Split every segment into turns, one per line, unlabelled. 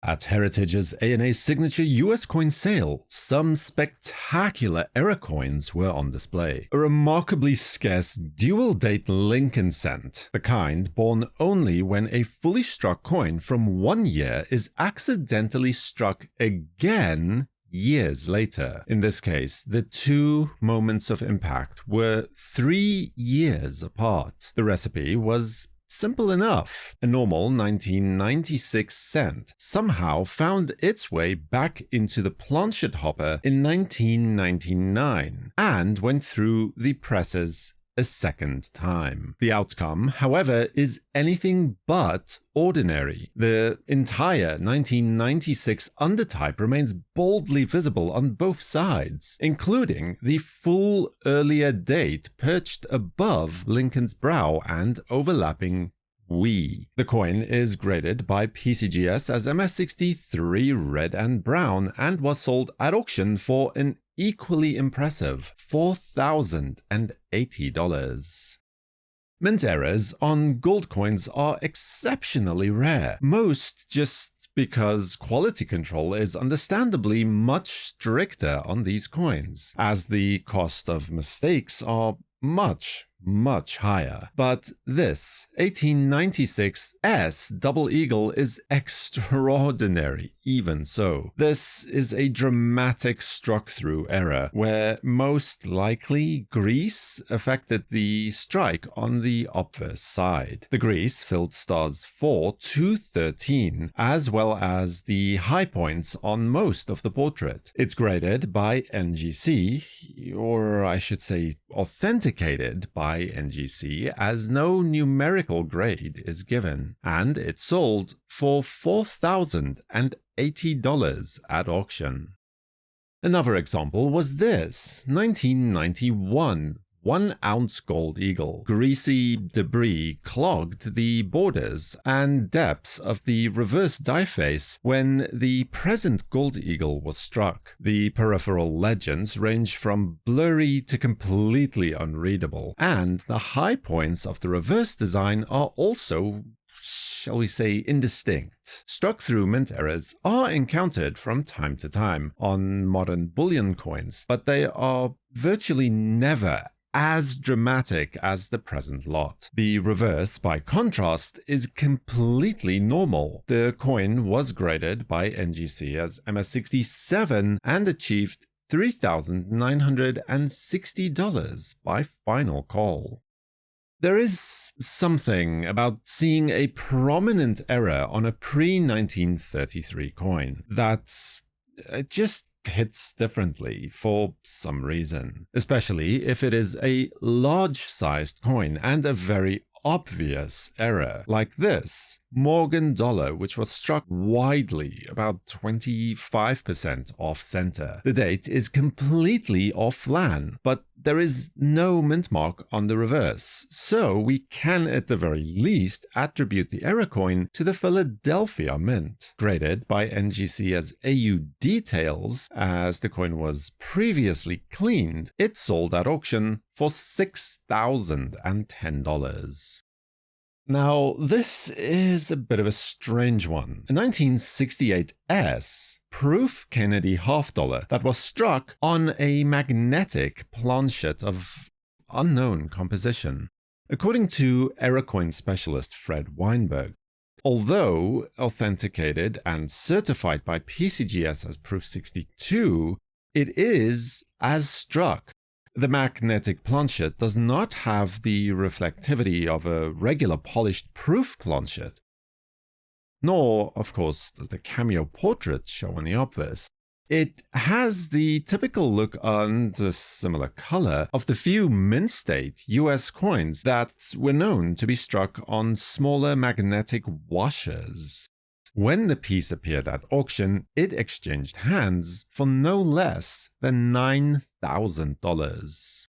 At Heritage's A&A Signature US coin sale, some spectacular era coins were on display. A remarkably scarce dual-date Lincoln cent, the kind born only when a fully struck coin from 1 year is accidentally struck again years later. In this case, the two moments of impact were 3 years apart. The recipe was simple enough. A normal 1996 cent somehow found its way back into the planchet hopper in 1999 and went through the presses a second time. The outcome, however, is anything but ordinary. The entire 1996 undertype remains boldly visible on both sides, including the full earlier date perched above Lincoln's brow and overlapping "We." The coin is graded by PCGS as MS63 red and brown and was sold at auction for an equally impressive $4,080. Mint errors on gold coins are exceptionally rare, most just because quality control is understandably much stricter on these coins, as the cost of mistakes are much higher. But this 1896 S double eagle is extraordinary even so. This is a dramatic struck-through error, where most likely grease affected the strike on the obverse side. The grease filled stars 4 to 13, as well as the high points on most of the portrait. It's graded by NGC, or I should say authenticated by NGC, as no numerical grade is given, and it sold for $4,080 at auction. Another example was this 1991 1-ounce gold eagle. Greasy debris clogged the borders and depths of the reverse die face when the present gold eagle was struck. The peripheral legends range from blurry to completely unreadable, and the high points of the reverse design are also, shall we say, indistinct. Struck-through mint errors are encountered from time to time on modern bullion coins, but they are virtually never as dramatic as the present lot. The reverse, by contrast, is completely normal. The coin was graded by NGC as MS67 and achieved $3,960 by final call. There is something about seeing a prominent error on a pre-1933 coin that just hits differently for some reason, especially if it is a large-sized coin and a very obvious error, like this Morgan dollar, which was struck widely, about 25% off center. The date is completely off-plan, but there is no mint mark on the reverse, so we can at the very least attribute the error coin to the Philadelphia Mint. Graded by NGC as AU details, as the coin was previously cleaned, it sold at auction for $6,010. Now, this is a bit of a strange one. A 1968 S proof Kennedy half dollar that was struck on a magnetic planchet of unknown composition. According to error coin specialist Fred Weinberg, although authenticated and certified by PCGS as proof 62, it is as struck. The magnetic planchet does not have the reflectivity of a regular polished proof planchet, nor, of course, does the cameo portrait show on the obverse. It has the typical look and a similar color of the few mint state US coins that were known to be struck on smaller magnetic washers. When the piece appeared at auction, it exchanged hands for no less than $9,000.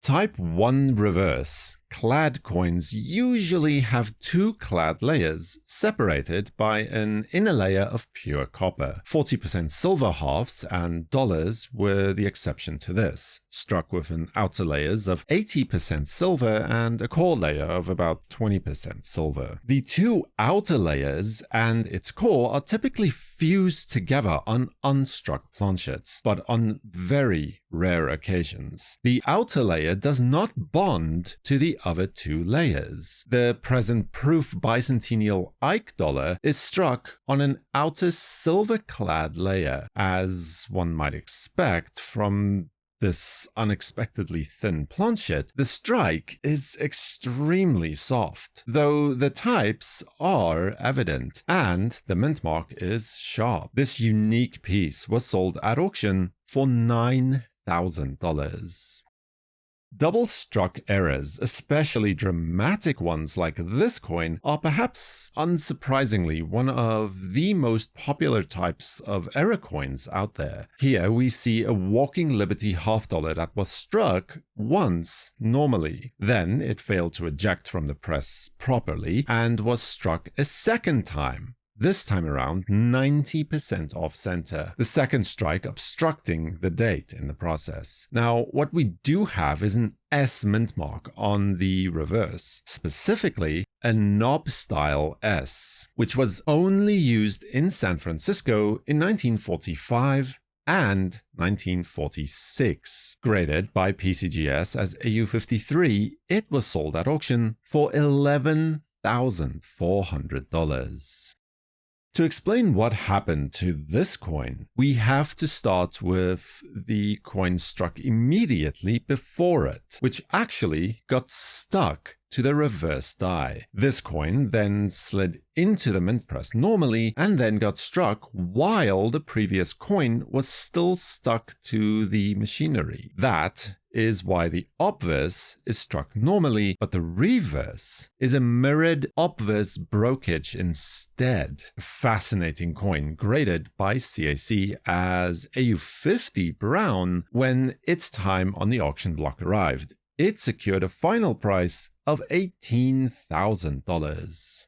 Type 1 reverse clad coins usually have two clad layers, separated by an inner layer of pure copper. 40% silver halves and dollars were the exception to this, struck with an outer layers of 80% silver and a core layer of about 20% silver. The two outer layers and its core are typically fused together on unstruck planchets, but on very rare occasions. The outer layer does not bond to the other two layers. The present proof bicentennial Ike dollar is struck on an outer silver-clad layer, as one might expect from this unexpectedly thin planchet. The strike is extremely soft, though the types are evident, and the mint mark is sharp. This unique piece was sold at auction for $9,000. Double-struck errors, especially dramatic ones like this coin, are perhaps unsurprisingly one of the most popular types of error coins out there. Here we see a walking Liberty half dollar that was struck once normally. Then it failed to eject from the press properly and was struck a second time. This time around 90% off center, the second strike obstructing the date in the process. Now, what we do have is an S mint mark on the reverse, specifically a knob style S, which was only used in San Francisco in 1945 and 1946. Graded by PCGS as AU53, it was sold at auction for $11,400. To explain what happened to this coin, we have to start with the coin struck immediately before it, which actually got stuck to the reverse die. This coin then slid into the mint press normally and then got struck while the previous coin was still stuck to the machinery. That is why the obverse is struck normally, but the reverse is a mirrored obverse brockage instead. A fascinating coin graded by CAC as AU50 brown when its time on the auction block arrived. It secured a final price of $18,000.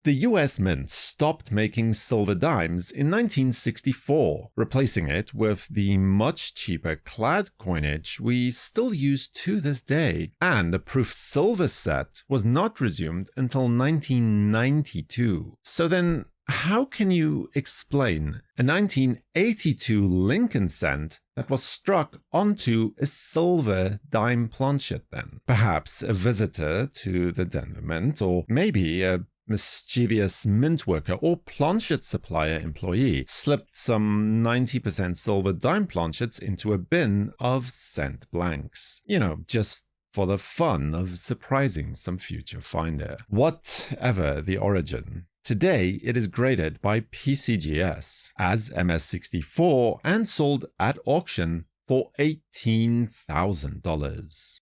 The US Mint stopped making silver dimes in 1964, replacing it with the much cheaper clad coinage we still use to this day, and the proof silver set was not resumed until 1992. So then, how can you explain a 1982 Lincoln cent that was struck onto a silver dime planchet then? Perhaps a visitor to the Denver Mint, or maybe a mischievous mint worker or planchet supplier employee slipped some 90% silver dime planchets into a bin of cent blanks. You know, just for the fun of surprising some future finder. Whatever the origin, today it is graded by PCGS as MS64 and sold at auction for $18,000.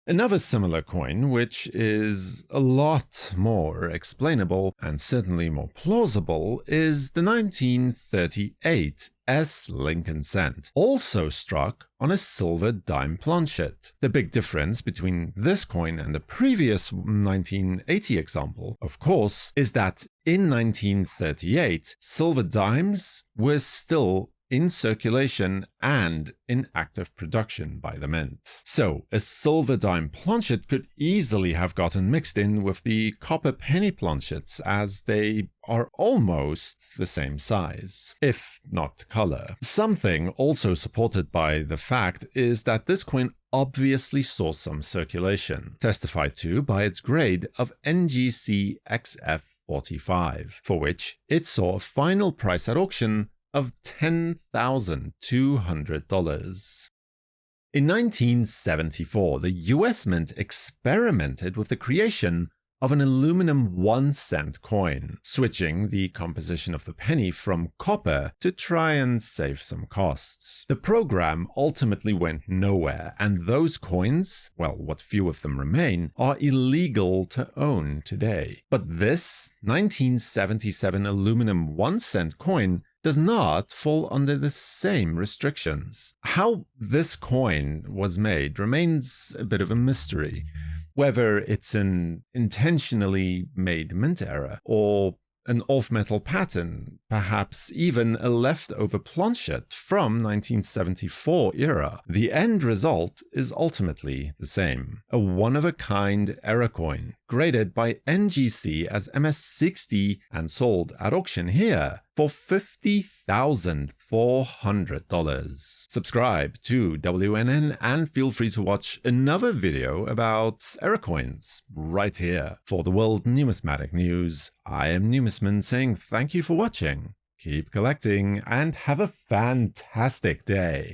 Another similar coin, which is a lot more explainable and certainly more plausible, is the 1938 S Lincoln cent, also struck on a silver dime planchet. The big difference between this coin and the previous 1980 example, of course, is that in 1938, silver dimes were still in circulation and in active production by the mint. So, a silver dime planchet could easily have gotten mixed in with the copper penny planchets, as they are almost the same size, if not color. Something also supported by the fact is that this coin obviously saw some circulation, testified to by its grade of NGC XF45, for which it saw a final price at auction of $10,200. In 1974, the US Mint experimented with the creation of an aluminum 1-cent coin, switching the composition of the penny from copper to try and save some costs. The program ultimately went nowhere, and those coins, well, what few of them remain, are illegal to own today. But this 1977 aluminum 1-cent coin does not fall under the same restrictions. How this coin was made remains a bit of a mystery. Whether it's an intentionally made mint error or an off-metal pattern, perhaps even a leftover planchet from 1974 era, the end result is ultimately the same. A one-of-a-kind error coin, graded by NGC as MS60 and sold at auction here for $50,400. Subscribe to WNN and feel free to watch another video about error coins right here. For the World Numismatic News, I am Numisman saying thank you for watching, keep collecting, and have a fantastic day.